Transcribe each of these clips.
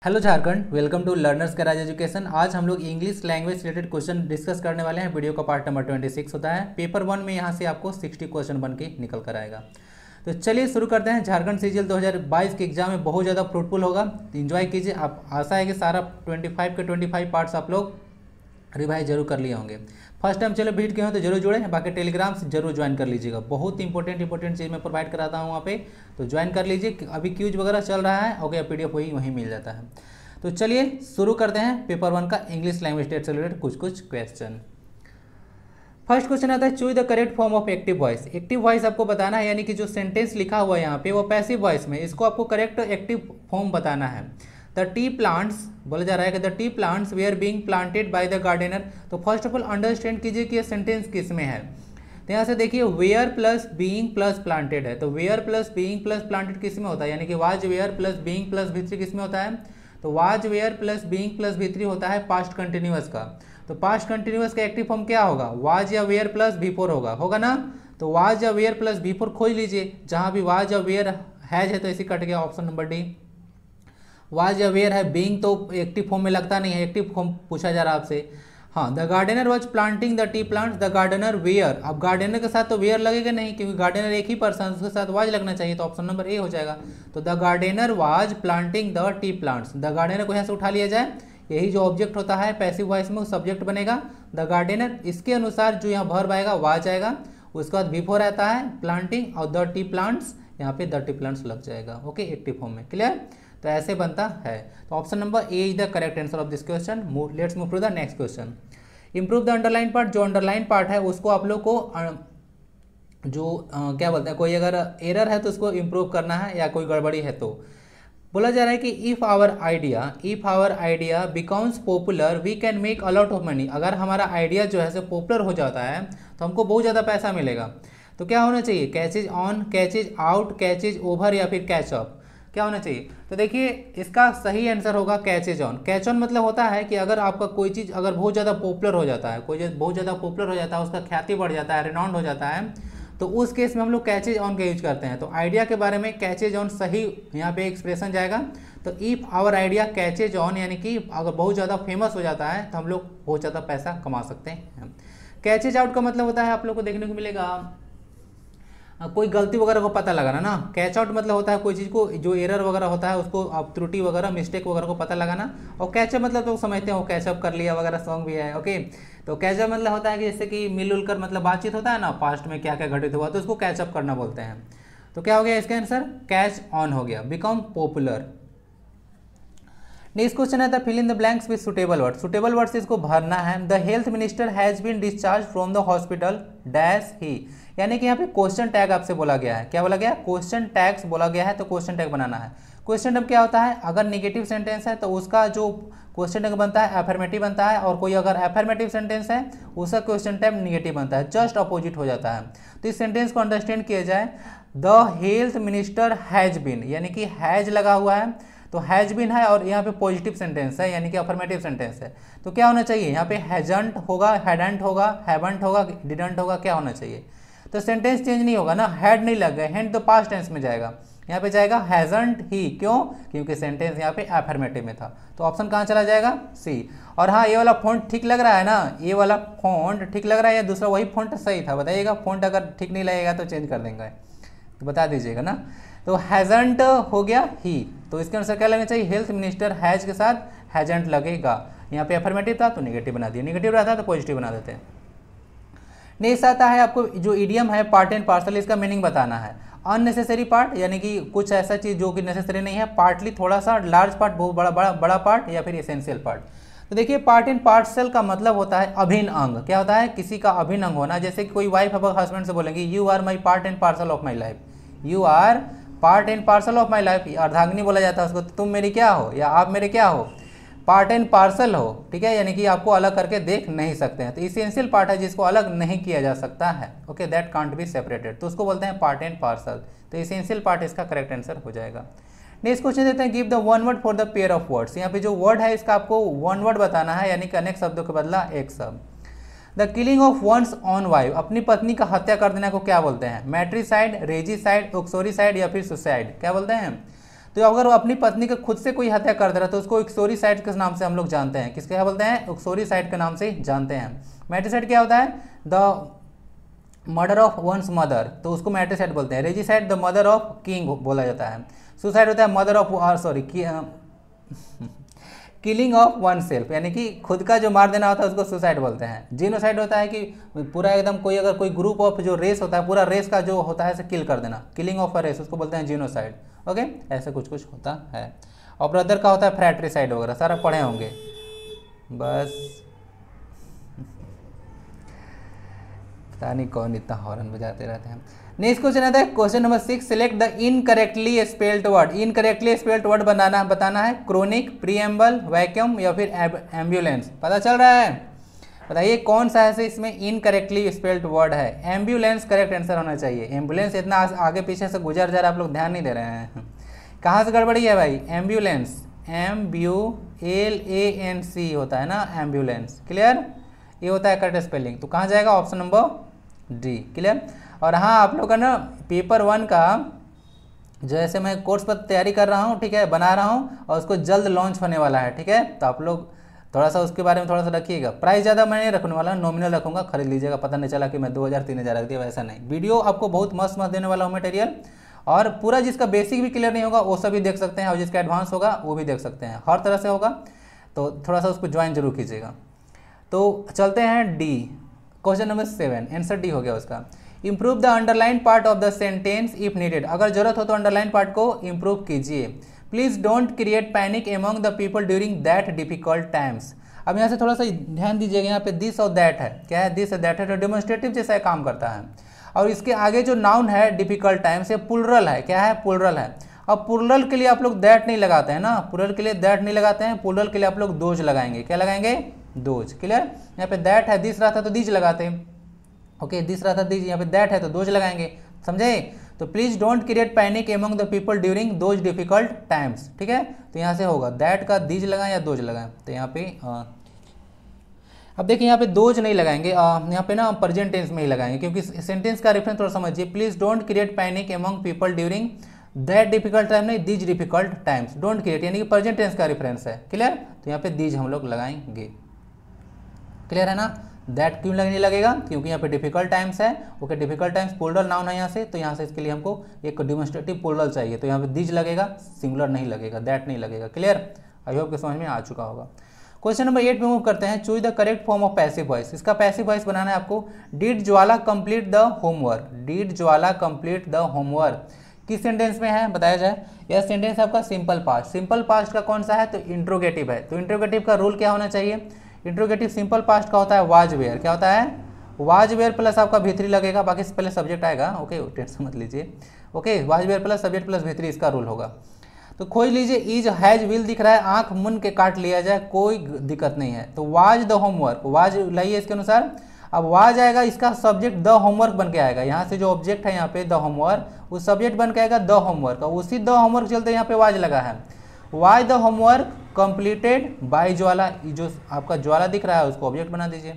Hello Jharkhand, welcome to Learners Garage Education. आज हम लोग English language related question discuss करने वाले हैं। वीडियो का पार्ट नंबर 26 होता है। पेपर 1 में यहाँ से आपको 60 क्वेश्चन बन के निकल कर आएगा। तो चलिए शुरू करते हैं। झारखंड सीजीएल 2022 के एग्जाम में बहुत ज़्यादा फ्रूटफुल होगा, इन्जॉय कीजिए। आप आशा है कि सारा 25 के 25 पार्ट्स आप लोग रिवाइज जरूर कर लिए होंगे। फर्स्ट टाइम चलो वीडियो के हो तो जरूर जुड़े, बाकी टेलीग्राम से जरूर ज्वाइन कर लीजिएगा। बहुत इंपॉर्टेंट चीज़ मैं प्रोवाइड कराता हूँ वहाँ पे, तो ज्वाइन कर लीजिए। अभी क्यूज वगैरह चल रहा है, ओके, पीडीएफ वहीं मिल जाता है। तो चलिए शुरू करते हैं पेपर 1 का इंग्लिश लैंग्वेज टेस्ट से रिलेटेड कुछ क्वेश्चन। फर्स्ट क्वेश्चन आता है, choose the correct form of active voice. Active voice आपको बताना है, यानी कि जो सेंटेंस लिखा हुआ है यहाँ पे वो पैसिव वॉइस में, इसको आपको करेक्ट एक्टिव फॉर्म बताना है। द टी प्लांट्स बोला जा रहा है कि द टी प्लांट्स वे are being planted by the gardener. तो फर्स्ट ऑफ ऑल अंडरस्टैंड कीजिए कि ये सेंटेंस किस में है। तो यहाँ से देखिए were plus being plus planted है, तो were plus being plus planted किस में होता है, यानी कि was were plus being plus वी3 किस में होता है। तो was were plus being plus वी3 होता है पास्ट कंटिन्यूअस का। तो पास्ट कंटिन्यूअस का एक्टिव फॉर्म क्या होगा, वाज या वेयर प्लस बी4 होगा ना। तो वाज या वेयर प्लस बी4 खोज लीजिए, जहाँ भी वाज या वेयर हैज है तो इसी कट गया, ऑप्शन नंबर डी। वाज या वेयर है, बीइंग तो एक्टिव फॉर्म में लगता नहीं है, एक्टिव फॉर्म पूछा जा रहा है आपसे। हाँ, the gardener was planting the tea plants, the gardener were. अब गार्डनर के साथ तो वेयर लगेगा नहीं, क्योंकि गार्डनर एक ही पर्सन, उसके साथ वाज लगना चाहिए, तो ऑप्शन नंबर ए हो जाएगा। तो the gardener was planting the tea plants. The gardener को यहाँ से उठा लिया जाए, यही जो ऑब्जेक्ट होता है पैसिव वॉइस में सब्जेक्ट बनेगा द गार्डनर। इसके अनुसार जो यहाँ वर्ब आएगा वाज आएगा, उसके बाद बिफोर आता है प्लांटिंग और द टी प्लांट्स, यहाँ पे द टी प्लांट्स लग जाएगा, ओके, एक्टिव फॉर्म में। क्लियर? तो ऐसे बनता है। तो option number A is the correct answer of this question. Let's move to the next question. Improve the underline part. जो अंडरलाइन पार्ट है उसको आप लोग को क्या बोलते हैं, कोई अगर एरर है तो उसको इम्प्रूव करना है, या कोई गड़बड़ी है तो बोला जा रहा है कि if our idea becomes popular we can make a lot of money. अगर हमारा आइडिया जो है पॉपुलर हो जाता है तो हमको बहुत ज़्यादा पैसा मिलेगा। तो क्या होना चाहिए, catches on, catches out, catches over या फिर कैच अप, क्या होना चाहिए। तो देखिए इसका सही आंसर होगा कैचेज ऑन। कैच ऑन मतलब होता है कि अगर आपका कोई चीज़ अगर बहुत ज़्यादा पॉपुलर हो जाता है, कोई चीज़ बहुत ज़्यादा पॉपुलर हो जाता है, उसका ख्याति बढ़ जाता है, रिनाउंड हो जाता है, तो उस केस में हम लोग कैचेज ऑन का यूज करते हैं। तो आइडिया के बारे में कैचेज ऑन सही यहाँ पे एक्सप्रेशन जाएगा। तो if our idea catches on, यानी कि अगर बहुत ज़्यादा फेमस हो जाता है तो हम लोग बहुत ज़्यादा पैसा कमा सकते हैं। कैचेज आउट का मतलब होता है, आप लोग को देखने को मिलेगा कोई गलती वगैरह को पता लगाना ना। कैच आउट मतलब होता है कोई चीज़ को जो एरर वगैरह होता है उसको आप त्रुटि वगैरह मिस्टेक वगैरह को पता लगाना। और कैचअप मतलब तो समझते हो, कैचअप कर लिया वगैरह सॉन्ग भी है, ओके। तो कैचअप मतलब होता है कि जैसे कि मिलजुल कर मतलब बातचीत होता है ना, पास्ट में क्या क्या घटित हुआ तो उसको कैचअप करना बोलते हैं। तो क्या हो गया इसका आंसर, कैच ऑन हो गया, बिकम पॉपुलर। नेक्स्ट क्वेश्चन है, fill in the blanks with suitable word. Suitable word से इसको भरना है। The health minister has been discharge from the hospital dash ही, यानी कि यहाँ पे क्वेश्चन टैग आपसे बोला गया है। क्या बोला गया, क्वेश्चन टैग्स बोला गया है, तो क्वेश्चन टैग बनाना है। क्वेश्चन टैग क्या होता है, अगर नेगेटिव सेंटेंस है तो उसका जो क्वेश्चन टैग बनता है अफर्मेटिव बनता है, और कोई अगर अफर्मेटिव सेंटेंस है उसका क्वेश्चन टैग नेगेटिव बनता है, जस्ट अपोजिट हो जाता है। तो इस सेंटेंस को अंडरस्टैंड किया जाए, the health minister has been, यानी कि हैज लगा हुआ है तो हैज बीन है, और यहाँ पे पॉजिटिव सेंटेंस है यानी कि अफर्मेटिव सेंटेंस है। तो क्या होना चाहिए यहाँ पे, हैजंट होगा, हैडंट होगा, हैवंट होगा, डिडंट होगा, क्या होना चाहिए। तो सेंटेंस चेंज नहीं होगा ना, हैड नहीं लग गया, हैंड तो पास्ट टेंस में जाएगा, यहाँ पे जाएगा हैजंट ही। क्यों, क्योंकि सेंटेंस यहाँ पे अफर्मेटिव में था। तो ऑप्शन कहाँ चला जाएगा, सी। और हाँ, ये वाला फॉन्ट ठीक लग रहा है ना, ये वाला फॉन्ट ठीक लग रहा है या दूसरा वही फॉन्ट सही था, बताइएगा। फॉन्ट अगर ठीक नहीं लगेगा तो चेंज कर देंगे, तो बता दीजिएगा ना। तो हैजंट हो गया ही, तो इसके अनुसार क्या लगना चाहिए, हेल्थ मिनिस्टर हैज के साथ हैजंट लगेगा। यहाँ पे अफर्मेटिव था तो नेगेटिव बना दिया, नेगेटिव रहता तो पॉजिटिव बना देते हैं। नेक्स्ट आता है आपको जो इडियम है पार्ट एंड पार्सल, इसका मीनिंग बताना है। अननेसेसरी पार्ट, यानी कि कुछ ऐसा चीज़ जो कि नेसेसरी नहीं है, पार्टली थोड़ा सा, लार्ज पार्ट बहुत बड़ा पार्ट, या फिर एसेंशियल पार्ट। तो देखिए पार्ट एंड पार्सल का मतलब होता है अभिन्न अंग। क्या होता है, किसी का अभिन्न अंग होना। जैसे कि कोई वाइफ अब हस्बैंड से बोलेंगे you are my part and parcel of my life, you are part and parcel of my life, अर्धांगिनी बोला जाता है उसको, तो तुम मेरी क्या हो या आप मेरे क्या हो, पार्ट एंड पार्सल हो, ठीक है, यानी कि आपको अलग करके देख नहीं सकते हैं। तो इसेंशियल पार्ट है जिसको अलग नहीं किया जा सकता है, okay, that can't be separated, तो उसको बोलते हैं पार्ट एंड पार्सल। तो इसेंशियल पार्ट इसका करेक्ट आंसर हो जाएगा। नेक्स्ट क्वेश्चन देते हैं, give the one word for the pair of words. यहाँ पे जो वर्ड है इसका आपको वन वर्ड बताना है, यानी कि अनेक शब्दों के बदला एक शब्द। The killing of one's wife वाइफ, अपनी पत्नी का हत्या कर देने को क्या बोलते हैं, मैट्रिसाइड, रेजिसाइड, उक्सोरिसाइड या फिर सुसाइड, क्या बोलते हैं। तो अगर वो अपनी पत्नी के खुद से कोई हत्या कर दे रहा है तो उसको एक्सोरिसाइड के नाम से हम लोग जानते हैं। किसके क्या बोलते हैं? एक्सोरिसाइड के नाम से जानते हैं। मैट्रिसाइड क्या होता है? The murder of one's mother, तो उसको मैट्रिसाइड बोलते हैं। Regicide the mother of king बोला जाता है। सुसाइड होता है mother of sorry killing of one self, यानी कि खुद का जो मार देना होता है उसको सुसाइड बोलते हैं। जीनोसाइड होता है कि पूरा एकदम कोई अगर कोई ग्रुप ऑफ जो रेस होता है पूरा रेस का जो होता है उसे किल कर देना, किलिंग ऑफ अ रेस, उसको बोलते हैं जीनोसाइड। ओके, ऐसे कुछ कुछ होता है। और ब्रदर का होता है फ्रैट्रिसाइड वगैरह, सारा पढ़े होंगे। बस पता नहीं कौन इतना हॉर्न बजाते रहते हैं। नेक्स्ट क्वेश्चन आता है question number 6, select the incorrectly spelled word. Incorrectly spelled word बताना है। क्रोनिक, प्रीएम्बल, वैक्यूम या फिर एम्बुलेंस। पता चल रहा है? बताइए कौन सा है इसमें इनकरेक्टली स्पेल्ड वर्ड है? एम्बुलेंस करेक्ट आंसर होना चाहिए। एम्बुलेंस इतना आगे पीछे से गुजर जा रहा है, आप लोग ध्यान नहीं दे रहे हैं। कहाँ से गड़बड़ी है भाई? एम्बुलेंस, MBULANC होता है ना, एम्बुलेंस। क्लियर? ये होता है करेक्ट स्पेलिंग। तो कहाँ जाएगा? Option number D. क्लियर? और हाँ, आप लोग का ना पेपर 1 का जैसे मैं कोर्स पर तैयारी कर रहा हूँ, ठीक है, बना रहा हूँ, और उसको जल्द लॉन्च होने वाला है। ठीक है, तो आप लोग थोड़ा सा उसके बारे में थोड़ा सा रखिएगा। प्राइस ज़्यादा मैं नहीं रखने वाला, नॉमिनल रखूँगा, खरीद लीजिएगा। पता नहीं चला कि मैं 2000-3000 रख दिया, वैसा नहीं। वीडियो आपको बहुत मस्त मस्त देने वाला हूँ मटेरियल, और पूरा जिसका बेसिक भी क्लियर नहीं होगा वो सभी देख सकते हैं, और जिसका एडवांस होगा वो भी देख सकते हैं। हर तरह से होगा, तो थोड़ा सा उसको ज्वाइन जरूर कीजिएगा। तो चलते हैं D, question number 7, answer D हो गया उसका। Improve the underline part of the sentence if needed. अगर जरूरत हो तो अंडरलाइन पार्ट को इंप्रूव कीजिए। Please don't create panic among the people during that difficult times. अब यहाँ से थोड़ा सा ध्यान दीजिएगा, यहाँ पे दिस और दैट है। क्या है? दिस और दैट है, तो डेमोन्स्ट्रेटिव जैसा काम करता है। और इसके आगे जो नाउन है डिफिकल्ट टाइम्स, ये प्लुरल है। क्या है? प्लुरल है। अब प्लुरल के लिए आप लोग दैट नहीं लगाते हैं ना, प्लुरल के लिए दैट नहीं लगाते हैं, प्लुरल के लिए आप लोग दोज लगाएंगे। क्या लगाएंगे? दोज। क्लियर? यहाँ पे दैट है, दिस रहा था तो दीज लगाते हैं। ओके, दिस रहा था दीज, यहाँ पे दैट है तो दोज लगाएंगे। समझे? तो please don't create panic among the people during those difficult times. ठीक है, तो यहाँ से होगा दैट का दीज लगाएं या दोज लगाएं। तो यहाँ पे अब देखिए यहाँ पे दोज नहीं लगाएंगे, यहाँ पे ना प्रेजेंट टेंस में ही लगाएंगे, क्योंकि सेंटेंस का रेफरेंस थोड़ा समझिए। Please don't create panic among people during that difficult time, नहीं these difficult times. Don't create यानी कि प्रेजेंट टेंस का रेफरेंस है। क्लियर? तो यहाँ पे दीज हम लोग लगाएंगे। क्लियर है ना? दैट क्यों नहीं लगेगा? क्योंकि यहाँ पे डिफिकल्ट टाइम्स है। Okay, difficult times plural noun है यहाँ से, तो यहाँ से इसके लिए हमको एक डेमोन्स्ट्रेटिव प्लुरल चाहिए, तो यहाँ पे दीज लगेगा, सिंगुलर नहीं लगेगा, दैट नहीं लगेगा। क्लियर? आई होप कि समझ में आ चुका होगा। क्वेश्चन नंबर 8 में मूव करते हैं। Choose the correct form of passive voice. इसका पैसिव वॉइस बनाना है आपको। Did Jwala complete the homework. Did Jwala complete the homework किस सेंटेंस में है? बताया जाए। यह सेंटेंस आपका सिंपल पास्ट। सिंपल पास्ट का कौन सा है? तो इंट्रोगेटिव है। तो इंट्रोगेटिव का रूल क्या होना चाहिए? इंट्रोगेटिव सिंपल पास्ट का होता है वाज वेयर। क्या होता है? वाज वेयर प्लस आपका V3 लगेगा, बाकी से पहले सब्जेक्ट आएगा। ओके, टेंशन मत लीजिए। Okay, was were plus subject plus V3 इसका रूल होगा। तो खोज लीजिए, इज हैज विल दिख रहा है, आंख मुन के काट लिया जाए, कोई दिक्कत नहीं है। तो वाज द होमवर्क, वाज लाइए इसके अनुसार। अब वाज आएगा, इसका सब्जेक्ट द होमवर्क बन के आएगा। यहाँ से जो ऑब्जेक्ट है यहाँ पे द होमवर्क, उस सब्जेक्ट बन के आएगा द होमवर्क, और उसी द होमवर्क चलते यहाँ पे वाज लगा है। Was the homework completed by Jwala. जो आपका ज्वाला दिख रहा है उसको ऑब्जेक्ट बना दीजिए।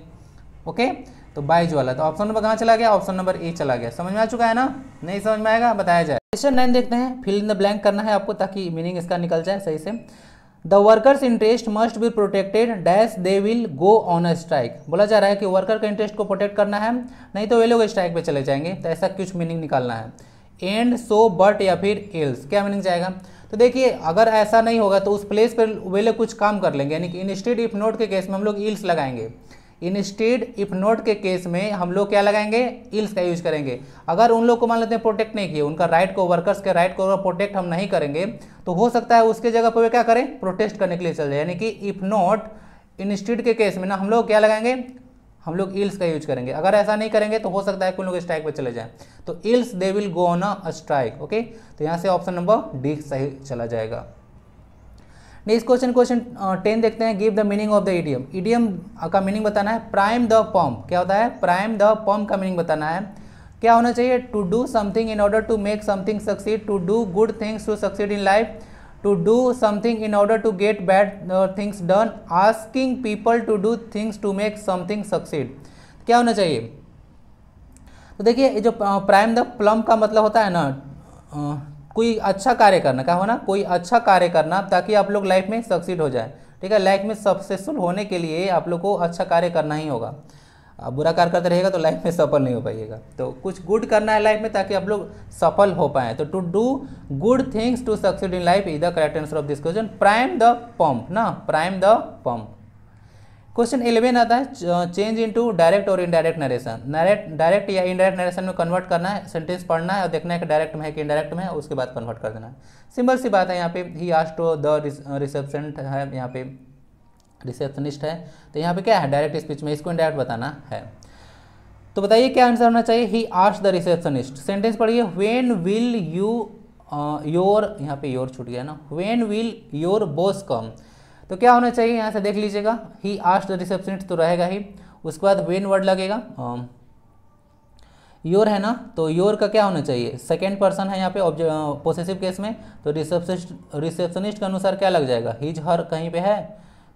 ओके, तो बाय ज्वाला। तो ऑप्शन नंबर कहाँ चला गया? ऑप्शन नंबर ए चला गया। समझ में आ चुका है ना? नहीं समझ में आएगा? बताया जाए। क्वेश्चन 9 देखते हैं। फिल इन द ब्लैंक करना है आपको, ताकि मीनिंग इसका निकल जाए सही से। The workers interest must be protected dash they will go on a strike. बोला जा रहा है कि वर्कर का इंटरेस्ट को प्रोटेक्ट करना है, नहीं तो वे लोग स्ट्राइक पे चले जाएंगे। तो ऐसा कुछ मीनिंग निकालना है। एंड, सो, बट या फिर एल्स, क्या मीनिंग जाएगा? तो देखिए, अगर ऐसा नहीं होगा तो उस प्लेस पर वे लोग कुछ काम कर लेंगे, यानी कि इंस्टेड इफ नोट के केस में हम लोग इल्स लगाएंगे। इंस्टेड इफ नोट के केस में हम लोग क्या लगाएंगे? इल्स का यूज करेंगे। अगर उन लोग को मान लेते हैं प्रोटेक्ट नहीं किए, उनका राइट को, वर्कर्स के राइट को प्रोटेक्ट हम नहीं करेंगे, तो हो सकता है उसके जगह पर वे क्या करें? प्रोटेस्ट करने के लिए चल जाए। यानी कि इफ नॉट इंस्टेड के केस में ना हम लोग क्या लगाएंगे? हम लोग इल्स का यूज करेंगे। अगर ऐसा नहीं करेंगे तो हो सकता है कि उन लोग स्ट्राइक पे चले जाएं। तो ills they will go on a strike. Okay, तो यहाँ से ऑप्शन नंबर डी सही चला जाएगा। नेक्स्ट क्वेश्चन 10 देखते हैं। Give the meaning of the idiom. Idiom का मीनिंग बताना है। प्राइम द पॉम, क्या होता है? प्राइम द पॉम का मीनिंग बताना है। क्या होना चाहिए? To do something in order to make something succeed, to do good things to succeed in life, to do something in order to get bad things done, asking people to do things to make something succeed. क्या होना चाहिए? तो देखिए, जो prime the plum का मतलब होता है ना, कोई अच्छा कार्य करना, क्या होना, कोई अच्छा कार्य करना ताकि आप लोग लाइफ में सक्सीड हो जाए। ठीक है, लाइफ में सक्सेसफुल होने के लिए आप लोग को अच्छा कार्य करना ही होगा। आप बुरा कार्य करते रहेगा तो लाइफ में सफल नहीं हो पाइएगा। तो कुछ गुड करना है लाइफ में ताकि आप लोग सफल हो पाएँ। तो to do good things to succeed in life is the correct answer of this question. Prime the pump ना, प्राइम द पंप। क्वेश्चन 11 आता है चेंज इनटू डायरेक्ट और इनडायरेक्ट नरेशन। डायरेक्ट या इनडायरेक्ट नरेशन में कन्वर्ट करना है, sentence पढ़ना है और देखना है कि डायरेक्ट में है कि इनडायरेक्ट में है, उसके बाद कन्वर्ट कर देना है। सिंपल सी बात है। यहाँ पे ही आस्क्ड टू द रिसेप्शनिस्ट है, यहाँ पे रिसेप्शनिस्ट है, तो यहाँ पे क्या है, डायरेक्ट स्पीच में, इसको इनडायरेक्ट बताना है। तो बताइए क्या आंसर होना चाहिए। He asked the receptionist. Sentence पढ़िए, व्हेन विल यू योर, यहाँ पे योर छूट गया ना, व्हेन विल योर बॉस कम। तो क्या होना चाहिए, यहाँ से देख लीजिएगा, ही आस्क्ड द रिसेप्शनिस्ट तो रहेगा ही, उसके बाद व्हेन वर्ड लगेगा, योर है ना, तो योर का क्या होना चाहिए, सेकेंड पर्सन है यहाँ पे पोसेसिव केस में, तो रिसेप्शनिस्ट के अनुसार क्या लग जाएगा, हिज हर कहीं पे है,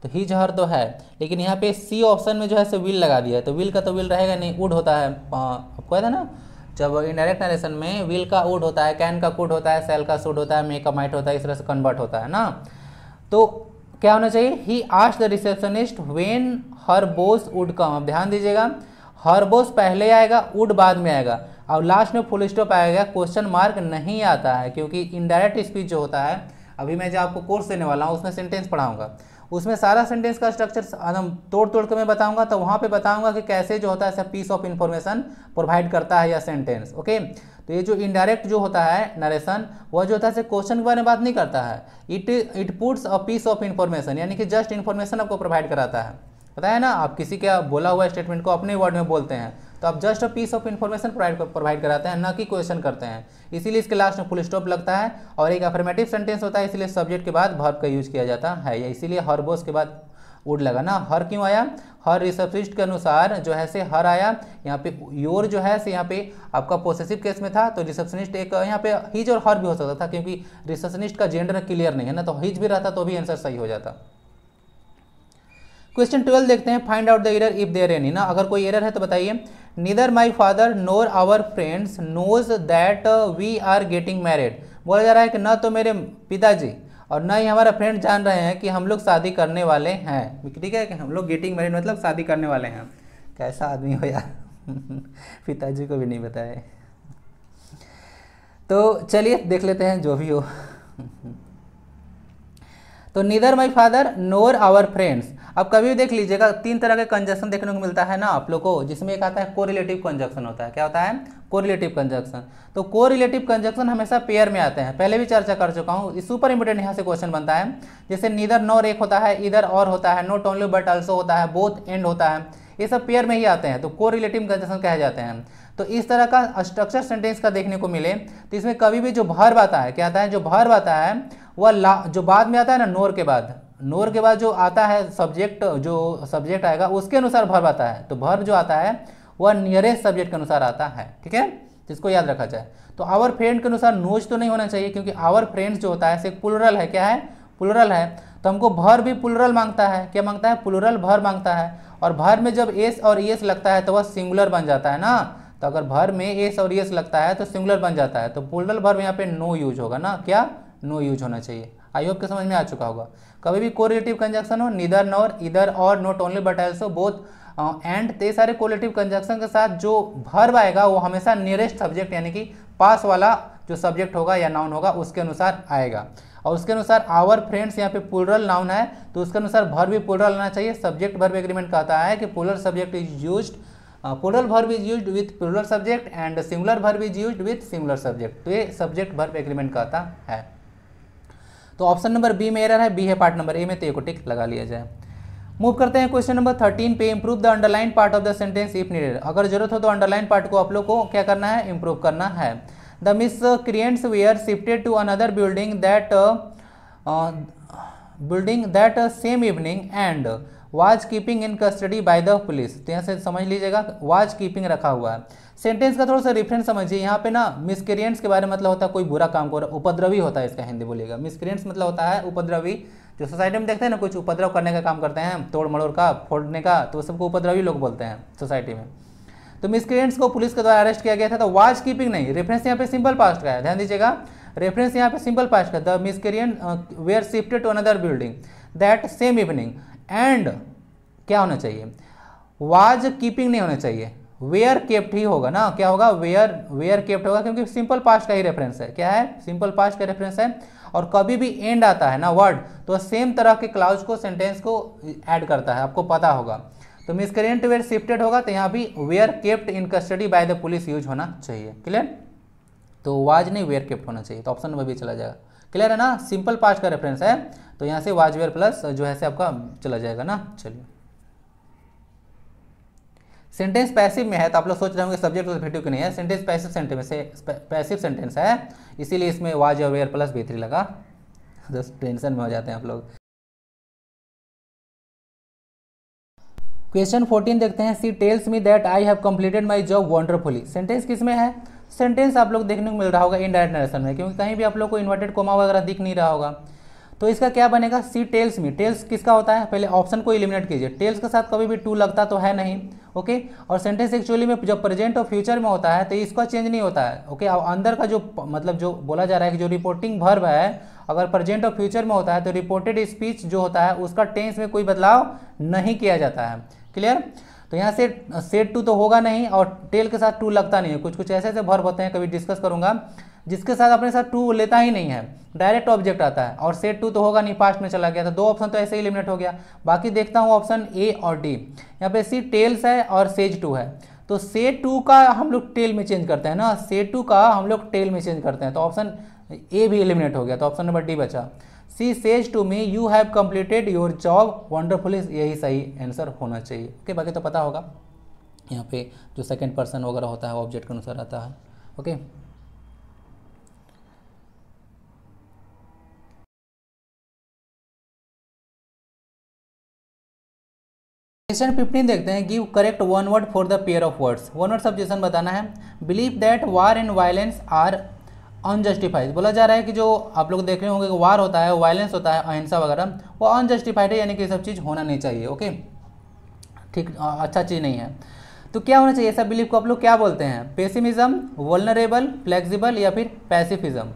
तो हिज हर तो है, लेकिन यहाँ पे सी ऑप्शन में जो है सो विल लगा दिया है, तो विल का तो विल रहेगा नहीं, वुड होता है। आपको है ना, जब इनडायरेक्ट नरेशन में विल का वुड होता है, कैन का कुड होता है, सेल का शुड होता है, मे का माइट होता है, इस तरह से कन्वर्ट होता है ना। तो क्या होना चाहिए, he asked the receptionist when her boss would come. अब ध्यान दीजिएगा, हर बॉस पहले आएगा, वुड बाद में आएगा, और लास्ट में फुल स्टॉप आएगा, क्वेश्चन मार्क नहीं आता है, क्योंकि इनडायरेक्ट स्पीच जो होता है, अभी मैं जो आपको कोर्स देने वाला हूँ उसमें सेंटेंस पढ़ाऊंगा, उसमें सारा सेंटेंस का स्ट्रक्चर एकदम तोड़ तोड़ के मैं बताऊंगा, तो वहाँ पे बताऊंगा कि कैसे जो होता है सब पीस ऑफ इन्फॉर्मेशन प्रोवाइड करता है या सेंटेंस। ओके, तो ये जो इनडायरेक्ट जो होता है नरेशन, वह जो होता है क्वेश्चन के बारे में बात नहीं करता है, it puts a piece of information, यानी कि जस्ट इन्फॉर्मेशन आपको प्रोवाइड कराता है। पता है ना, आप किसी का बोला हुआ स्टेटमेंट को अपने वर्ड में बोलते हैं, तो आप just a piece of information provide कराते हैं, ना कि क्वेश्चन करते हैं, इसीलिए इसके लास्ट में फुल स्टॉप लगता है, और एक अफर्मेटिव सेंटेंस होता है, इसलिए सब्जेक्ट के बाद वर्ब का यूज किया जाता है, या इसीलिए हर बॉस के बाद वुड लगा ना। हर क्यों आया, हर रिसेप्शनिस्ट के अनुसार जो है से हर आया, यहाँ पे योर जो है से यहाँ पे आपका पोसेसिव केस में था, तो रिसेप्शनिस्ट एक यहाँ पे हिज और हर भी हो सकता था, क्योंकि रिसेप्शनिस्ट का जेंडर क्लियर नहीं है ना, तो हिज भी रहता तो भी आंसर सही हो जाता। क्वेश्चन 12 देखते हैं, find out the error if there any ना, अगर कोई एरर है तो बताइए। Neither my father nor our friends knows that we are getting married. बोला जा रहा है कि न तो मेरे पिताजी और न ही हमारा फ्रेंड जान रहे हैं कि हम लोग शादी करने वाले हैं। ठीक है, कि हम लोग गेटिंग मैरिड मतलब शादी करने वाले हैं। कैसा आदमी हो यार पिताजी को भी नहीं बताए। तो चलिए देख लेते हैं जो भी हो तो neither my father nor our friends. अब कभी भी देख लीजिएगा, तीन तरह के कंजक्शन देखने को मिलता है ना आप लोग को, जिसमें एक आता है कोरिलेटिव कंजक्शन होता है। क्या होता है, कोरिलेटिव कंजक्शन। तो कोरिलेटिव कंजक्शन हमेशा पेयर में आते हैं, पहले भी चर्चा कर चुका हूँ, सुपर इंपोर्टेंट यहाँ से क्वेश्चन बनता है। जैसे नीदर नॉर एक होता है, इधर और होता है, नॉट ओनली बट ऑल्सो होता है, बोथ एंड होता है, ये सब पेयर में ही आते हैं, तो कोरिलेटिव कंजक्शन कहे जाते हैं। तो इस तरह का स्ट्रक्चर सेंटेंस का देखने को मिले तो इसमें कभी भी जो वर्ब आता है, क्या आता है, जो वर्ब आता है वह जो बाद में आता है ना, नोर के बाद जो आता है सब्जेक्ट, जो सब्जेक्ट आएगा उसके अनुसार वर्ब आता है, तो वर्ब जो आता है वह नियरेस्ट सब्जेक्ट के अनुसार आता है। ठीक है, जिसको याद रखा जाए। तो आवर फ्रेंड के अनुसार नोज तो नहीं होना चाहिए, क्योंकि आवर फ्रेंड्स जो होता है सिर्फ प्लुरल है। क्या है, प्लुरल है, तो हमको वर्ब भी प्लुरल मांगता है। क्या मांगता है, प्लुरल वर्ब मांगता है, और वर्ब में जब एस और एस लगता है तो वह सिंगुलर बन जाता है ना। तो अगर वर्ब में एस और एस लगता है तो सिंगुलर बन जाता है, तो प्लुरल वर्ब यहाँ पे नो यूज होगा ना। क्या, नो यूज होना चाहिए। आई होप के समझ में आ चुका होगा। कभी भी कोरिलेटिव कंजक्शन हो, नीदर नॉर, इधर और, not only but also, both and, ते सारे कोरिलेटिव कंजक्शन के साथ जो वर्ब आएगा वो हमेशा नियरेस्ट सब्जेक्ट यानी कि पास वाला जो सब्जेक्ट होगा या नाउन होगा उसके अनुसार आएगा। और उसके अनुसार आवर फ्रेंड्स यहाँ पे प्लुरल नाउन है, तो उसके अनुसार वर्ब भी प्लुरल आना चाहिए। सब्जेक्ट वर्ब एग्रीमेंट कहता है कि plural subject is used, plural verb is used with plural subject and singular verb is used with singular subject. तो ये सब्जेक्ट वर्ब एग्रीमेंट कहता है। तो ऑप्शन नंबर बी में एरर है, बी है पार्ट नंबर ए में, तो ए को टिक लगा लिया जाए। मूव करते हैं क्वेश्चन नंबर 13 पे। Improve the underline part of the sentence if needed. अगर जरूरत हो तो अंडरलाइन पार्ट को आप लोग को क्या करना है, इंप्रूव करना है। The miscreants were shifted to another building that same evening and was keeping in custody by the police. तो यहाँ से समझ लीजिएगा, वाज कीपिंग रखा हुआ है। सेंटेंस का थोड़ा सा रेफरेंस समझिए। यहाँ पे ना मिसक्रिएंट्स के बारे में मतलब होता है कोई बुरा काम कर रहा, उपद्रवी होता है, इसका हिंदी बोलिएगा। मिसक्रिएंट्स मतलब होता है उपद्रवी, जो सोसाइटी में देखते हैं ना कुछ उपद्रव करने का काम करते हैं, तोड़ मड़ोड़ का, फोड़ने का, तो सबको उपद्रवी लोग बोलते हैं सोसाइटी में। तो मिसक्रिएंट्स को पुलिस के द्वारा अरेस्ट किया गया था। तो वाज कीपिंग नहीं, रेफरेंस यहाँ पे सिंपल पास्ट का है, ध्यान दीजिएगा। रेफरेंस यहाँ पे सिंपल पास्ट का, the miscreant were shifted to another building that same evening and क्या होना चाहिए, वाज कीपिंग नहीं होना चाहिए, वेयर केप्ट ही होगा ना, क्या होगा, वेयर केप्ट होगा, क्योंकि सिंपल पास्ट का ही रेफरेंस है, क्या है, सिंपल पास्ट का रेफरेंस है। और कभी भी एंड आता है ना वर्ड, तो सेम तरह के क्लाउज को, सेंटेंस को ऐड करता है, आपको पता होगा। तो मिसक्रिएंट वेयर शिफ्टेड होगा, तो यहाँ भी were kept in custody by the police use होना चाहिए, क्लियर। तो वाज नहीं वेयर केप्ट होना चाहिए, तो ऑप्शन नंबर भी चला जाएगा, क्लियर है ना, सिंपल पास्ट का रेफरेंस है, तो यहाँ से वाज वेयर प्लस जो है से आपका चला जाएगा ना। चलिए सेंटेंस पैसिव में है, तो आप लोग सोच रहे होंगे सब्जेक्ट ऑब्जेक्टिव की नहीं है, सेंटेंस पैसिव सेंटेंस से पैसिव सेंटेंस है, इसीलिए इसमें वाज और वेयर प्लस B3 लगा, बस टेंशन में हो जाते हैं आप लोग। क्वेश्चन 14 देखते हैं, she tells me that I have completed my job wonderfully. Sentence किस में है, सेंटेंस आप लोग देखने को मिल रहा होगा इनडायरेक्ट नरेशन में, क्योंकि कहीं भी आप लोग को इन्वर्टेड कोमा वगैरह दिख नहीं रहा होगा। तो इसका क्या बनेगा, सी टेल्स मी, टेल्स किसका होता है, पहले ऑप्शन को एलिमिनेट कीजिए, टेल्स के साथ कभी भी टू लगता तो है नहीं, ओके। और सेंटेंस एक्चुअली में जब प्रेजेंट और फ्यूचर में होता है तो इसका चेंज नहीं होता है, ओके। अब अंदर का जो मतलब जो बोला जा रहा है कि जो रिपोर्टिंग वर्ब है, अगर प्रेजेंट और फ्यूचर में होता है तो रिपोर्टेड स्पीच जो होता है उसका टेंस में कोई बदलाव नहीं किया जाता है, क्लियर। तो यहाँ से सेड टू तो होगा नहीं, और टेल के साथ टू लगता नहीं है, कुछ कुछ ऐसे ऐसे वर्ब होते हैं, कभी डिस्कस करूंगा, जिसके साथ अपने साथ टू लेता ही नहीं है, डायरेक्ट ऑब्जेक्ट आता है, और सेड टू तो होगा नहीं, पास्ट में चला गया, तो दो ऑप्शन तो ऐसे ही एलिमिनेट हो गया। बाकी देखता हूँ ऑप्शन ए और डी, यहाँ पे सी टेल्स है और सेज टू है, तो सेड टू का हम लोग टेल में चेंज करते हैं ना, सेड टू का हम लोग टेल में चेंज करते हैं, तो ऑप्शन ए भी एलिमिनेट हो गया, तो ऑप्शन नंबर डी बचा। C says to me you have completed your job wonderfully, यही सही आंसर होना चाहिए, ओके। बाकी तो पता होगा, यहाँ पे जो सेकंड पर्सन वगैरह होता है ऑब्जेक्ट के अनुसार आता है, ओके। क्वेश्चन 15 देखते हैं, give correct one word for the pair of words, one word subjection बताना है। Believe that war and violence are unjustified, बोला जा रहा है कि जो आप लोग देख रहे होंगे कि वार होता है, वायलेंस होता है, अहिंसा वगैरह, वो अनजस्टिफाइड है, यानी कि सब चीज़ होना नहीं चाहिए, ओके, ठीक, अच्छा चीज़ नहीं है। तो क्या होना चाहिए, ऐसा बिलीव को आप लोग क्या बोलते हैं, पेसिमिज्म, वल्नरेबल, फ्लेक्सिबल या फिर पैसिफिज्म।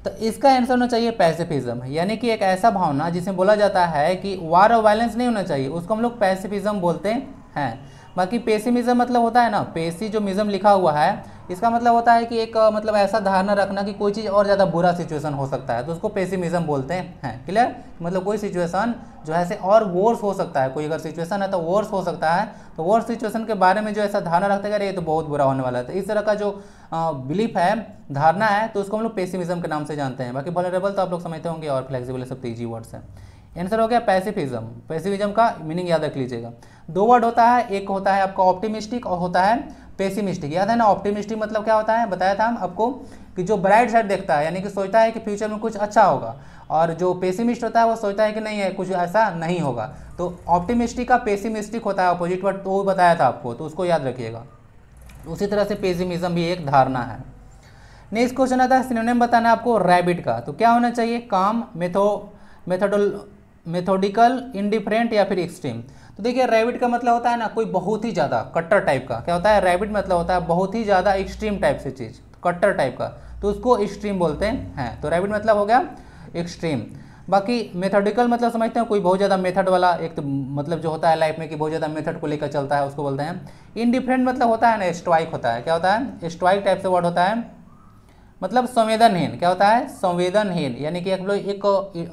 तो इसका आंसर होना चाहिए पैसिफिज्म, यानी कि एक ऐसा भावना जिसमें बोला जाता है कि वार और वायलेंस नहीं होना चाहिए, उसको हम लोग पैसिफिज्म बोलते हैं। बाकी पेसिमिज्म मतलब होता है ना, पेसी जो मिज्म लिखा हुआ है, इसका मतलब होता है कि एक मतलब ऐसा धारणा रखना कि कोई चीज़ और ज़्यादा बुरा सिचुएशन हो सकता है, तो उसको पेसिमिज्म बोलते हैं, क्लियर। मतलब कोई सिचुएशन जो है से और वर्स हो सकता है, कोई अगर सिचुएशन है तो वर्स हो सकता है, तो वर्स सिचुएशन के बारे में जो ऐसा धारणा रखते हैं, ये तो बहुत बुरा होने वाला है, तो इस तरह का जो बिलीफ है, धारणा है, तो उसको हम लोग पेसिमिज्म के नाम से जानते हैं। बाकी वल्नरेबल तो आप लोग समझते होंगे, और फ्लेक्सिबल सब तो ईजी वर्ड्स हैं। आंसर हो गया पैसिफिज्म। पैसिफिज्म का मीनिंग याद रख लीजिएगा, दो वर्ड होता है, एक होता है आपका ऑप्टिमिस्टिक और होता है पेसिमिस्टिक, याद है ना। ऑप्टिमिस्टिक मतलब क्या होता है, बताया था हम आपको कि जो ब्राइट साइड देखता है, यानी कि सोचता है कि फ्यूचर में कुछ अच्छा होगा, और जो पेसिमिस्ट होता है वो सोचता है कि नहीं है, कुछ ऐसा नहीं होगा। तो ऑप्टिमिस्टिक का पेसिमिस्टिक होता है अपोजिट वर्ड, तो वो बताया था आपको, तो उसको याद रखिएगा। उसी तरह से पेसिमिज्म भी एक धारणा है। नेक्स्ट क्वेश्चन आता है, सिनोनिम बताना है आपको रैबिट का, तो क्या होना चाहिए, काम, मेथोडिकल, इंडिफरेंट या फिर एक्सट्रीम। तो देखिए रैबिट का मतलब होता है ना कोई बहुत ही ज़्यादा कट्टर टाइप का, क्या होता है, रैबिट मतलब होता है बहुत ही ज़्यादा एक्सट्रीम टाइप से चीज़, कट्टर टाइप का, तो उसको एक्सट्रीम बोलते हैं। तो रैबिट मतलब हो गया एक्सट्रीम। बाकी मेथोडिकल मतलब समझते हैं कोई बहुत ज़्यादा मेथड वाला, एक तो मतलब जो होता है लाइफ में कि बहुत ज़्यादा मेथड को लेकर चलता है, उसको बोलते हैं। इंडिफरेंट मतलब होता है ना स्ट्राइक होता है, क्या होता है, स्ट्राइक टाइप से वर्ड होता है, मतलब संवेदनहीन, क्या होता है, संवेदनहीन, यानी कि एक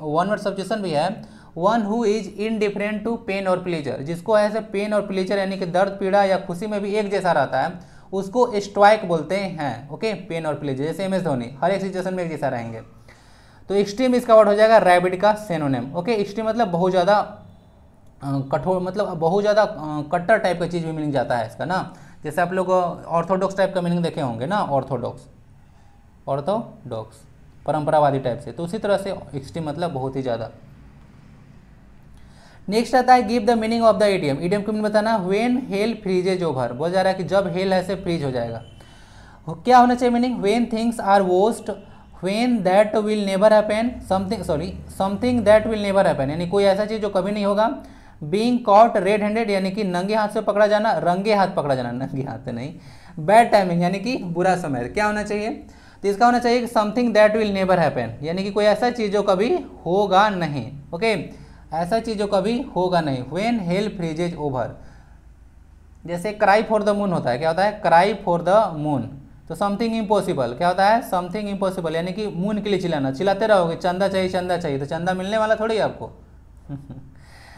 वन वर्ड सब्जेक्शन भी है, one who is indifferent to pain और प्लेजर, जिसको ऐसे पेन और प्लेजर यानी कि दर्द, पीड़ा या खुशी में भी एक जैसा रहता है, उसको स्ट्राइक बोलते हैं, ओके। पेन और प्लेजर, जैसे MS धोनी हर एक सिचुएशन में एक जैसा रहेंगे। तो एक्सट्रीम इसका वर्ड हो जाएगा रैबिट का सिनोनिम, ओके। एक्सट्रीम मतलब बहुत ज़्यादा कठोर, मतलब बहुत ज़्यादा कट्टर टाइप का चीज़ भी मीनिंग जाता है इसका ना, जैसे आप लोग ऑर्थोडॉक्स टाइप का मीनिंग देखे होंगे ना, ऑर्थोडॉक्स परंपरावादी टाइप से, तो उसी तरह से एक्सट्रीम मतलब बहुत ही ज़्यादा। नेक्स्ट आता है give the meaning of the idiom, idiom को बताना, व्हेन हेल फ्रीजेज ओवर, बोला जा रहा है कि जब हेल ऐसे फ्रीज हो जाएगा, क्या होना चाहिए meaning, when things are worst, when that will never happen, something that will never happen, यानी कोई ऐसा चीज़ जो कभी नहीं होगा। बीइंग कॉट रेड हैंडेड, यानी कि नंगे हाथ से पकड़ा जाना, रंगे हाथ पकड़ा जाना, नंगे हाथ से नहीं। बैड टाइमिंग यानी कि बुरा समय, क्या होना चाहिए, तो इसका होना चाहिए कि something that will never happen, यानी कि कोई ऐसा चीज़ जो कभी होगा नहीं। ओके, ऐसा चीज़ जो कभी होगा नहीं। व्हेन हेल फ्रीजेज ओवर, जैसे क्राई फॉर द मून होता है, क्या होता है? Cry for the moon. तो समथिंग इम्पॉसिबल, क्या होता है? समथिंग इम्पॉसिबल, यानी कि मून के लिए चिल्लाना, चिल्लाते रहोगे चंदा चाहिए चंदा चाहिए, तो चंदा मिलने वाला थोड़ी है आपको।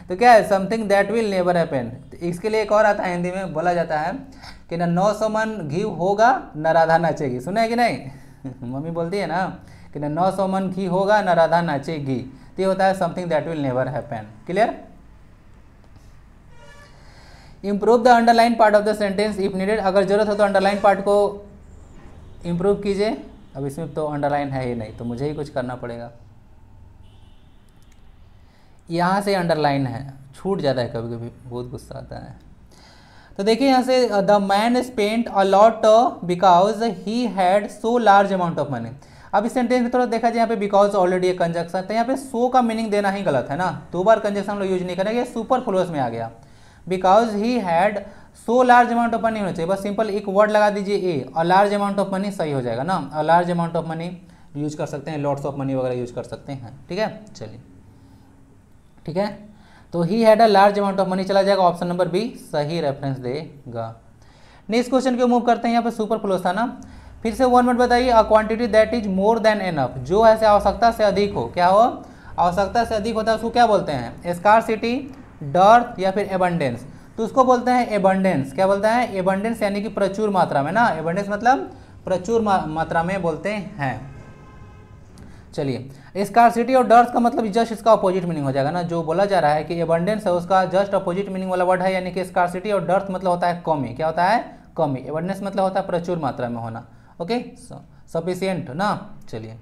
तो क्या है? Something that will never happen. तो इसके लिए एक और आता है, हिंदी में बोला जाता है कि न 9 सौ मन घी होगा न राधा नाचेगी। सुना है कि नहीं? मम्मी बोलती है ना कि न 9 सौ मन घी होगा न राधा नाचेगी। तो ये होता है something that will never happen. Clear? Improve the underline part of the sentence if needed, अगर जरूरत हो तो अंडरलाइन पार्ट को इम्प्रूव कीजिए। अब इसमें तो अंडरलाइन है ही नहीं, तो मुझे ही कुछ करना पड़ेगा। यहाँ से अंडरलाइन है, छूट जाता है कभी कभी, बहुत गुस्सा आता है। तो देखिए यहाँ से the man spent a lot because he had so large amount of money. अब इस सेंटेंस में थोड़ा देखा जाए, यहाँ पे बिकॉज ऑलरेडी एक कंजक्शन, तो यहाँ पे सो का मीनिंग देना ही गलत है ना, 2 बार कंजक्शन हम लोग यूज नहीं करेंगे, सुपर फ्लूअस में आ गया। Because he had so large amount of money होना चाहिए, बस सिंपल एक वर्ड लगा दीजिए ए, और लार्ज अमाउंट ऑफ मनी सही हो जाएगा ना। और large amount of money use कर सकते हैं, लॉट्स ऑफ मनी वगैरह यूज कर सकते हैं। ठीक है, चलिए ठीक है। तो he had a large amount of money चला जाएगा, ऑप्शन नंबर बी सही रेफरेंस देगा। नेक्स्ट क्वेश्चन को मूव करते हैं। यहाँ पे सुपर फ्लूअस था ना, फिर से 1 मिनट बताइए। A quantity that is more than enough, जो ऐसे आवश्यकता से अधिक हो, क्या हो? आवश्यकता से अधिक होता है, उसको क्या बोलते हैं? स्कार्सिटी, डर्थ या फिर एबंडेंस। तो उसको बोलते हैं एबंडेंस। क्या बोलते हैं? एबंडेंस, यानी कि प्रचुर मात्रा में ना। एबंडेंस मतलब प्रचुर मात्रा में बोलते हैं। चलिए, स्कार्सिटी और डर्थ का मतलब जस्ट इसका अपोजिट मीनिंग हो जाएगा ना। जो बोला जा रहा है कि एबंडेंस है, उसका जस्ट अपोजिट मीनिंग वाला वर्ड है, यानी कि स्कार्सिटी और डर्थ मतलब होता है कमी। क्या होता है? कमी। एबंडेंस मतलब होता है प्रचुर मात्रा में होना। ओके, सफिशिएंट ना। चलिए,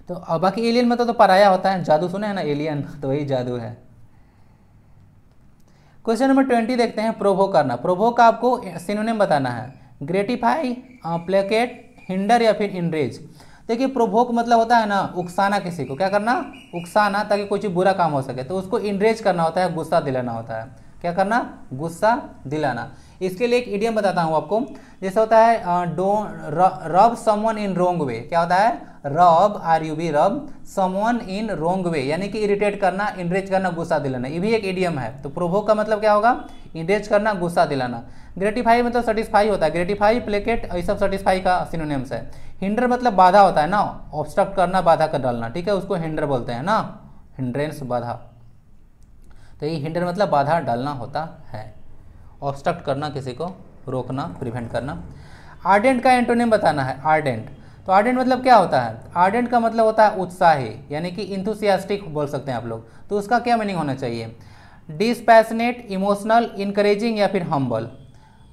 तो बाकी एलियन में तो पराया होता है, जादू सुने हैं ना, एलियन, तो वही जादू है। क्वेश्चन नंबर 20 देखते हैं। प्रोवोक करना। प्रोवोक का आपको सिनोनिम बताना है। ग्रेटिफाई, प्लेकेट, हिंडर या फिर इनरेज। देखिए, प्रोवोक मतलब होता है ना उकसाना, किसी को क्या करना? उकसाना, ताकि कोई चीज़ बुरा काम हो सके। तो उसको इनरेज करना होता है, गुस्सा दिलाना होता है। क्या करना? गुस्सा दिलाना। इसके लिए एक इडियम बताता हूँ आपको, जैसे होता है रब समवन इन रोंग वे। क्या होता है? रब, RUB, रब समवन इन रोंग वे, यानी कि इरिटेट करना, इनरेज करना, गुस्सा दिलाना। ये भी एक इडियम है। तो प्रोवोक का मतलब क्या होगा? इनरेज करना, गुस्सा दिलाना। ग्रेटिफाई मतलब सेटिस्फाई होता है। ग्रेटिफाई, प्लेकेट, ये सब सेटिस्फाई का सिनोनिम्स है। हिंडर मतलब बाधा होता है ना, ऑब्स्ट्रक्ट करना, बाधा कर डालना। ठीक है, उसको हिंडर बोलते हैं ना, हिंड्रेंस, बाधा। तो ये हिंडर मतलब बाधा डालना होता है, ऑब्स्ट्रक्ट करना, किसी को रोकना, प्रिवेंट करना। आर्डेंट का एंटोनिम बताना है। आर्डेंट, तो आर्डेंट मतलब क्या होता है? आर्डेंट का मतलब होता है उत्साही, यानी कि इंथुसियास्टिक बोल सकते हैं आप लोग। तो उसका क्या मीनिंग होना चाहिए? डिसपैशनेट, इमोशनल, इनकरेजिंग या फिर हम्बल।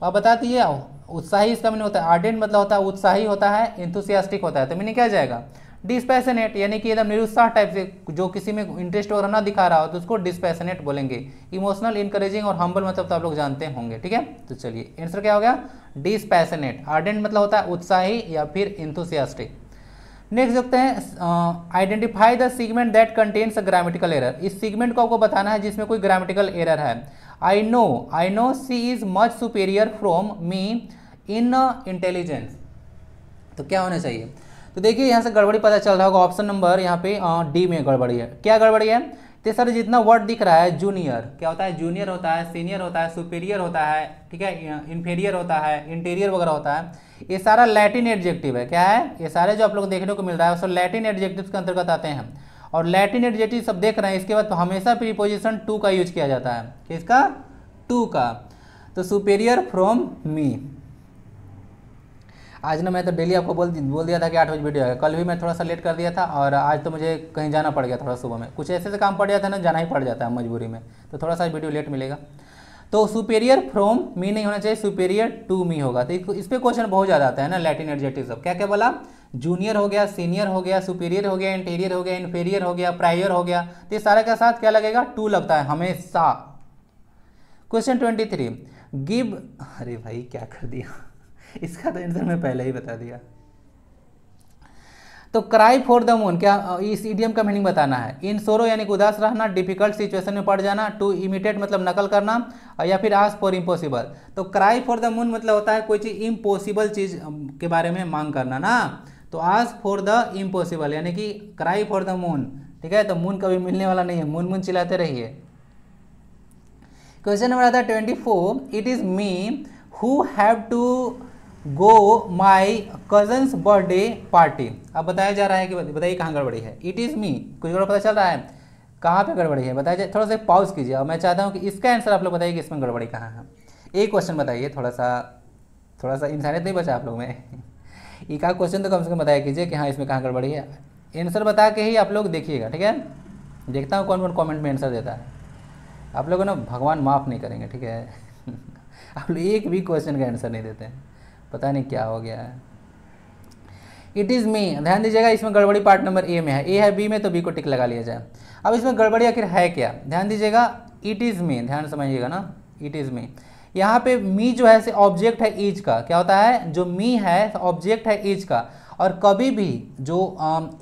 आप बता दीजिए। उत्साही इसका मीनिंग होता है, आर्डेंट मतलब होता है उत्साही होता है, इंथुसियास्टिक होता है। तो मीनिंग क्या जाएगा? डिस्पैशनेट, यानी कि एकदम निरुत्साह टाइप से, जो किसी में इंटरेस्ट वगैरह ना दिखा रहा हो, तो उसको डिस्पैशनेट बोलेंगे। इमोशनल, इनकरेजिंग और हम्बल मतलब तो आप लोग जानते होंगे। ठीक है, तो चलिए आंसर क्या हो गया? डिस्पैशनेट। आर्डेंट मतलब होता है उत्साही या फिर इंथुसियास्टिक। नेक्स्ट देखते हैं, identify the segment that contains a grammatical error. इस सेगमेंट को आपको बताना है जिसमें कोई ग्रामेटिकल एरर है। I know she is much superior from me in intelligence. तो क्या होना चाहिए? तो देखिए यहाँ से गड़बड़ी पता चल रहा होगा, ऑप्शन नंबर यहाँ पे डी में गड़बड़ी है। क्या गड़बड़ी है? तो सर जितना वर्ड दिख रहा है, जूनियर, क्या होता है? जूनियर होता है, सीनियर होता है, सुपीरियर होता है, ठीक है, इन्फीरियर होता है, इंटीरियर वगैरह होता है, ये सारा लैटिन एडजेक्टिव है। क्या है? ये सारे जो आप लोग देखने को मिल रहा है सब लैटिन एडजेक्टिव्स के अंतर्गत आते हैं। और लैटिन एडजेक्टिव सब देख रहे हैं, इसके बाद हमेशा प्रीपोजिशन टू का यूज किया जाता है। किसका? टू का। तो सुपेरियर फ्रॉम मी। आज ना मैं तो डेली आपको बोल दिया था कि 8 बजे वीडियो आएगा। कल भी मैं थोड़ा सा लेट कर दिया था, और आज तो मुझे कहीं जाना पड़ गया थोड़ा सुबह में, कुछ ऐसे काम पड़ जाता है ना, जाना ही पड़ जाता है मजबूरी में, तो थोड़ा सा वीडियो लेट मिलेगा। तो सुपेरियर फ्रॉम मी नहीं होना चाहिए, सुपेरियर टू मी होगा। तो इस पर क्वेश्चन बहुत ज़्यादा आता है ना, लैटिन एडजेक्टिव सब। क्या क्या बोला? जूनियर हो गया, सीनियर हो गया, सुपेरियर हो गया, इंटीरियर हो गया, इन्फीरियर हो गया, प्रायर हो गया। तो ये सारे के साथ क्या लगेगा? टू लगता है हमेशा। क्वेश्चन 23, गिव, अरे भाई क्या कर दिया, इसका तो आंसर मैं पहले ही बता दिया। तो क्राई फॉर द मून, क्या इस इडियम का मीनिंग बताना है। इन सोरो यानी कि उदास रहना, डिफिकल्ट सिचुएशन में पड़ जाना, टू इमिटेट मतलब नकल करना, या फिर आस्क फॉर इम्पॉसिबल। तो क्राई फॉर द मून मतलब होता है कोई चीज़ इम्पॉसिबल चीज़ के बारे में मांग करना ना, तो आस्क फॉर द इम्पॉसिबल यानी कि क्राई फॉर द मून, ठीक है। तो मून कभी मिलने वाला नहीं है, मून मून चिल्लाते रहिए। क्वेश्चन नंबर आता है 24, it is me who have to go my cousin's birthday party. अब बताया जा रहा है कि बताइए कहाँ गड़बड़ी है। इट इज़ मी, कुछ गड़बड़ पता चल रहा है, कहाँ पे गड़बड़ी है बताइए जाए। थोड़ा सा पॉज कीजिए और मैं चाहता हूँ कि इसका आंसर आप लोग बताइए कि इसमें गड़बड़ी कहाँ है। एक क्वेश्चन बताइए, थोड़ा सा इंसानियत नहीं बचा आप लोग में। एक आध क्वेश्चन तो कम से कम बताया कीजिए कि हाँ इसमें कहाँ गड़बड़ी है। आंसर बता के ही आप लोग देखिएगा, ठीक है। देखता हूँ कौन कौन कॉमेंट में आंसर देता है। आप लोगों ना भगवान माफ़ नहीं करेंगे, ठीक है। आप लोग एक भी क्वेश्चन का आंसर नहीं देते हैं, पता नहीं क्या हो गया है। इट इज़ मी, ध्यान दीजिएगा इसमें गड़बड़ी पार्ट नंबर ए में है, ए है बी में तो बी को टिक लगा लिया जाए। अब इसमें गड़बड़ी आखिर है क्या, ध्यान दीजिएगा। इट इज़ मी, ध्यान समझिएगा ना, इट इज़ मी। यहाँ पे मी जो है से ऑब्जेक्ट है इज का, क्या होता है जो मी है ऑब्जेक्ट है इज का, और कभी भी जो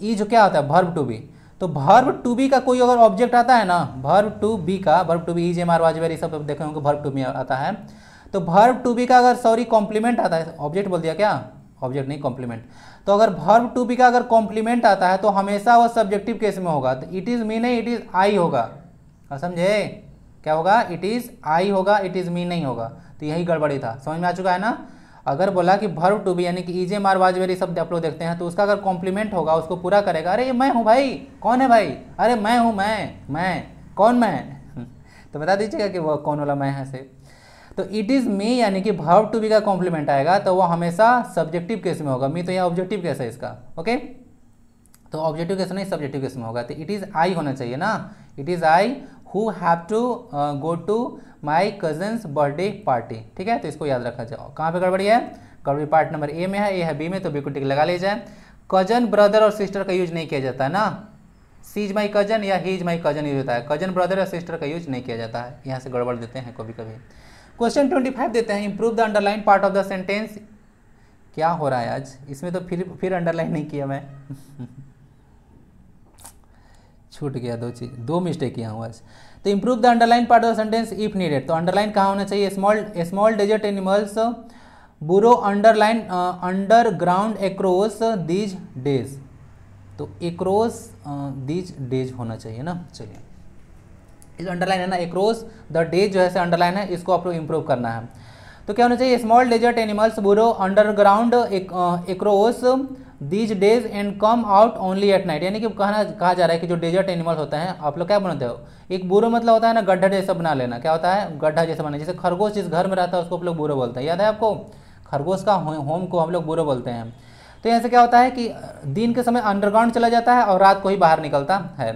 इज क्या होता है वर्ब टू बी, तो वर्ब टू बी का कोई अगर ऑब्जेक्ट आता है ना, वर्ब टू बी का, verb to be is am are was were सब देखे होंगे वर्ब टू बी आता है, तो वर्ब टू बी का अगर सॉरी कॉम्प्लीमेंट आता है, ऑब्जेक्ट बोल दिया क्या, ऑब्जेक्ट नहीं कॉम्प्लीमेंट, तो अगर वर्ब टू बी का अगर कॉम्प्लीमेंट आता है तो हमेशा वो सब्जेक्टिव केस में होगा। तो इट इज़ मी नहीं, इट इज़ आई होगा, समझे क्या होगा, इट इज़ आई होगा, इट इज़ मी नहीं होगा। तो यही गड़बड़ी था, समझ में आ चुका है ना। अगर बोला कि वर्ब टू बी यानी कि इजे मार वाज वेरी शब्द आप लोग देखते हैं, तो उसका अगर कॉम्प्लीमेंट होगा उसको पूरा करेगा। अरे ये मैं हूँ भाई, कौन है भाई, अरे मैं हूँ, मैं कौन मैं तो बता दीजिएगा कि वो कौन वाला मैं है से। तो इट इज़ मी यानी कि वर्ब टू बी का कॉम्प्लीमेंट आएगा तो वो हमेशा सब्जेक्टिव केस में होगा। मी तो यहाँ ऑब्जेक्टिव केस है इसका, ओके। तो ऑब्जेक्टिव केस नहीं सब्जेक्टिव केस में होगा, तो इट इज़ आई होना चाहिए ना। It is I who have to go to my cousin's birthday party, ठीक है। तो इसको याद रखा जाए। कहाँ पे गड़बड़ी है, गड़बड़ी पार्ट नंबर ए में है, ए है बी में, तो बी को टिक लगा लीजिए जाए। कजन ब्रदर और सिस्टर का यूज नहीं किया जाता है ना, सी इज माई कजन या he is my cousin use होता है, कजन ब्रदर और सिस्टर का यूज नहीं किया जाता है, यहाँ से गड़बड़ देते हैं कभी कभी। क्वेश्चन 25 देते हैं, improve the underline part of the sentence. क्या हो रहा है आज इसमें, तो फिर अंडरलाइन नहीं किया मैं छूट गया दो मिस्टेक किया हूँ आज। तो improve the underline part of the sentence if needed, तो अंडरलाइन कहाँ होना चाहिए, स्मॉल डेजर्ट एनिमल्स बुरो underline underground across these days, तो एक्रोस दीज डेज होना चाहिए ना। चलिए इस अंडरलाइन है ना, एक्रोस द डेज जो है अंडरलाइन है, इसको आप लोग इंप्रूव करना है। तो क्या होना चाहिए, स्मॉल डेजर्ट एनिमल्स बुरो underground across these days and come out only at night, यानी कि कहा जा रहा है कि जो डेजर्ट एनिमल्स होते हैं, आप लोग क्या बनाते हो, एक बुरो मतलब होता है ना गड्ढा जैसा बना लेना, क्या होता है गड्ढा जैसा बना, जैसे खरगोश जिस घर में रहता है उसको आप लोग बुरो बोलते हैं, याद है आपको, खरगोश का होम को हम लोग बुरो बोलते हैं। तो यहाँ से क्या होता है कि दिन के समय अंडरग्राउंड चला जाता है और रात को ही बाहर निकलता है।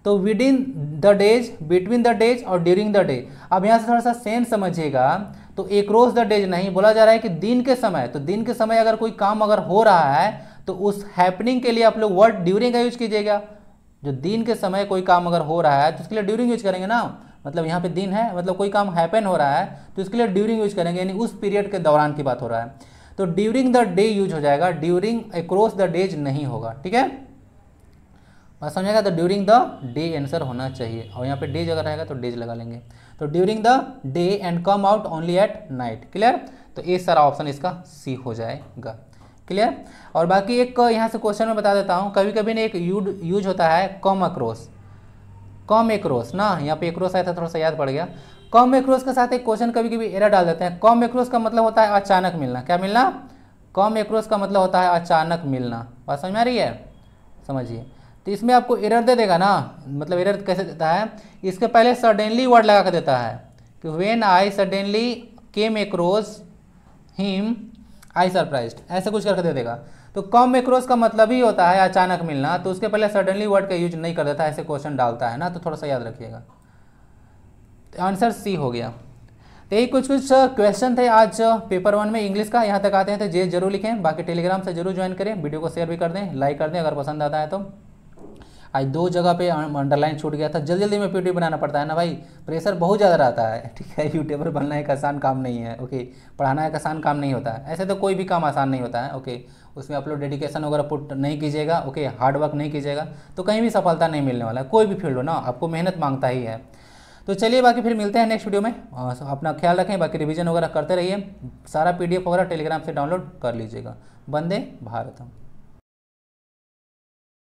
तो with in the days, between the days और ड्यूरिंग द डे। अब यहाँ से थोड़ा सा सेंस समझिएगा, तो एक्रोस द डेज नहीं बोला जा रहा है कि दिन के समय, तो दिन के समय अगर कोई काम अगर हो रहा है तो उस हैपनिंग के लिए आप लोग वर्ड ड्यूरिंग का यूज कीजिएगा। जो दिन के समय कोई काम अगर हो रहा है तो उसके लिए ड्यूरिंग यूज करेंगे ना, मतलब यहाँ पे दिन है मतलब कोई काम हैपन हो रहा है तो उसके लिए ड्यूरिंग यूज करेंगे, यानी उस पीरियड के दौरान की बात हो रहा है, तो ड्यूरिंग द डे यूज हो जाएगा, ड्यूरिंग अक्रॉस द डेज नहीं होगा, ठीक है बात समझेगा। तो ड्यूरिंग द डे आंसर होना चाहिए, और यहाँ पे डेज अगर रहेगा तो डेज लगा लेंगे। तो during the day and come out only at night, clear. तो ये सारा ऑप्शन इसका सी हो जाएगा, क्लियर। और बाकी एक यहाँ से क्वेश्चन में बता देता हूँ, कभी कभी ना एक यूज होता है कम अक्रॉस, कम एक्रोस ना, यहाँ पे एक्रोस आया था थोड़ा सा याद पड़ गया। कम एक्रोस के साथ एक क्वेश्चन कभी कभी एरर डाल देते हैं। कम एक्रोस का मतलब होता है अचानक मिलना, क्या मिलना, कम एक्रोस का मतलब होता है अचानक मिलना, बात समझ में आ रही है, समझिए। तो इसमें आपको एरर दे देगा ना, मतलब एरर कैसे देता है, इसके पहले सडनली वर्ड लगा कर देता है कि when I suddenly came across him I surprised, ऐसा कुछ करके दे देगा। तो कम एक्रोस का मतलब ही होता है अचानक मिलना, तो उसके पहले सडनली वर्ड का यूज नहीं कर देता, ऐसे क्वेश्चन डालता है ना, तो थोड़ा सा याद रखिएगा। तो आंसर सी हो गया। तो यही कुछ क्वेश्चन थे आज पेपर 1 में इंग्लिश का। यहाँ तक आते हैं तो जे जरूर लिखें, बाकी टेलीग्राम से जरूर ज्वाइन करें, वीडियो को शेयर भी कर दें, लाइक कर दें अगर पसंद आता है तो। आज 2 जगह पे अंडरलाइन छूट गया था, जल्दी जल्दी में पीडीएफ बनाना पड़ता है ना भाई, प्रेशर बहुत ज़्यादा रहता है, ठीक है। यूट्यूबर बनना एक आसान काम नहीं है, ओके। पढ़ाना एक आसान काम नहीं होता है, ऐसे तो कोई भी काम आसान नहीं होता है, ओके। उसमें आप लोग डेडिकेशन वगैरह पुट नहीं कीजिएगा, ओके, हार्ड वर्क नहीं कीजिएगा तो कहीं भी सफलता नहीं मिलने वाला है। कोई भी फील्ड हो ना, आपको मेहनत मांगता ही है। तो चलिए बाकी फिर मिलते हैं नेक्स्ट वीडियो में। अपना ख्याल रखें, बाकी रिवीजन वगैरह करते रहिए। सारा पीडीएफ वगैरह टेलीग्राम से डाउनलोड कर लीजिएगा। वंदे भारतम।